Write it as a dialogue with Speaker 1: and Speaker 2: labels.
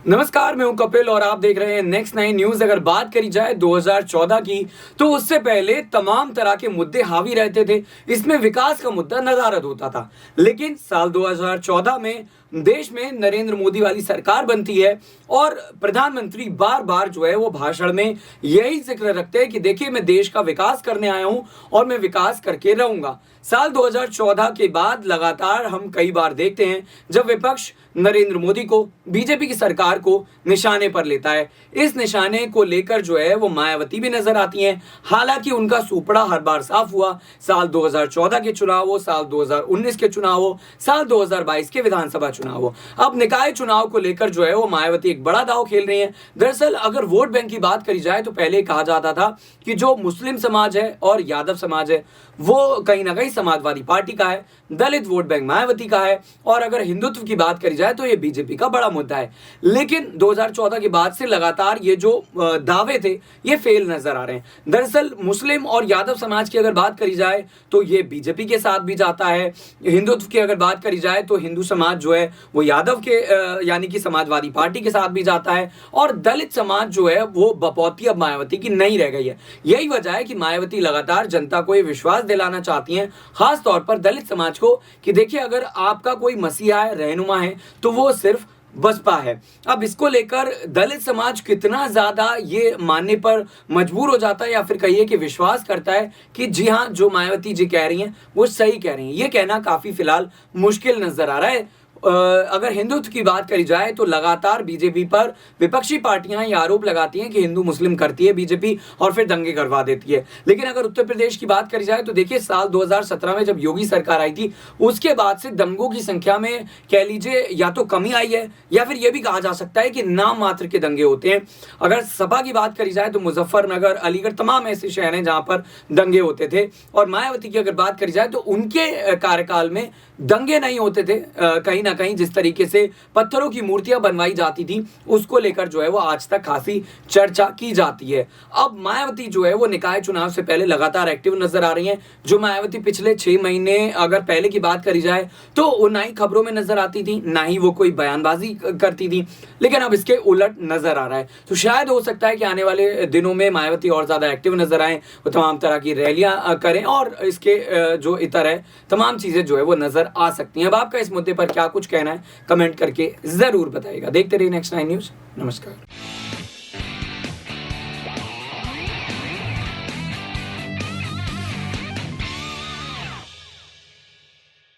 Speaker 1: नमस्कार, मैं हूं कपिल और आप देख रहे हैं नेक्स्ट 9 न्यूज। अगर बात करी जाए 2014 की, तो उससे पहले तमाम तरह के मुद्दे हावी रहते थे। इसमें विकास का मुद्दा नदारद होता था। लेकिन साल 2014 में देश में नरेंद्र मोदी वाली सरकार बनती है और प्रधानमंत्री बार बार जो है वो भाषण में यही जिक्र रखते हैं कि देखिए, मैं देश का विकास करने आया हूं और मैं विकास करके रहूंगा। साल 2014 के बाद लगातार हम कई बार देखते हैं जब विपक्ष नरेंद्र मोदी को, बीजेपी की सरकार को निशाने पर लेता है। इस निशाने को लेकर जो है वो मायावती भी नजर आती हैं। हालांकि उनका सुपड़ा हर बार साफ हुआ। साल 2014 के चुनाव हो, साल 2019 के चुनाव हो, साल 2022 के विधानसभा चुनाव हो, अब निकाय चुनाव को लेकर जो है वो मायावती एक बड़ा दांव खेल रही हैं। दरअसल अगर वोट बैंक की बात करी जाए तो पहले कहा जाता था कि जो मुस्लिम समाज है और यादव समाज है वो कहीं ना कहीं समाजवादी पार्टी का है, दलित वोट बैंक मायावती का है, और अगर हिंदुत्व की बात करी जाए तो ये बीजेपी का बड़ा मुद्दा है। लेकिन 2014 के बाद से लगातार ये जो दावे थे ये फेल नजर आ रहे हैं। दरअसल मुस्लिम और यादव समाज की अगर बात करी जाए तो ये बीजेपी के साथ भी जाता है। हिंदुत्व की अगर बात करी जाए तो हिंदू समाज जो है वो यादव के यानी कि समाजवादी पार्टी के साथ भी जाता है, और दलित समाज जो है वो बपौती अब मायावती की नहीं रह गई है। यही वजह है कि मायावती लगातार जनता को ये विश्वास दिलाना चाहती हैं, खास तौर पर दलित समाज को, कि देखिए, अगर आपका कोई मसीहा है, रहनुमा है, तो वो सिर्फ बसपा है। अब इसको लेकर दलित समाज कितना ज्यादा ये मानने पर मजबूर हो जाता है या फिर कहिए कि विश्वास करता है कि जी हाँ, जो मायावती जी कह रही हैं वो सही कह रही हैं, ये कहना काफी फिलहाल मुश्किल नजर आ रहा है। अगर हिंदुत्व की बात करी जाए तो लगातार बीजेपी पर विपक्षी पार्टियां ये आरोप लगाती हैं कि हिंदू मुस्लिम करती है बीजेपी और फिर दंगे करवा देती है। लेकिन अगर उत्तर प्रदेश की बात करी जाए तो देखिए, साल 2017 में जब योगी सरकार आई थी उसके बाद से दंगों की संख्या में कह लीजिए या तो कमी आई है या फिर यह भी कहा जा सकता है कि नाम मात्र के दंगे होते हैं। अगर सपा की बात करी जाए तो मुजफ्फरनगर, अलीगढ़, तमाम ऐसे शहर हैं जहां पर दंगे होते थे। और मायावती की अगर बात करी जाए तो उनके कार्यकाल में दंगे नहीं होते थे। कहीं ना कहीं जिस तरीके से पत्थरों की मूर्तियां बनवाई जाती थी उसको लेकर जो है वो आज तक खासी चर्चा की जाती है। अब मायावती जो है वो निकाय चुनाव से पहले लगातार एक्टिव नजर आ रही हैं। जो मायावती पिछले 6 महीने अगर पहले की बात करी जाए तो वो ना ही खबरों में नजर आती थी, ना ही वो कोई बयानबाजी करती थी, लेकिन अब इसके उलट नजर आ रहा है। तो शायद हो सकता है कि आने वाले दिनों में मायावती और ज्यादा एक्टिव नजर आए, वो तमाम तरह की रैलियां करें और इसके जो इतर है तमाम चीजें जो है वो नजर आ सकती हैं। अब आपका इस मुद्दे पर क्या कुछ कहना है कमेंट करके जरूर बताइएगा। देखते रहिए नेक्स्ट 9 न्यूज। नमस्कार।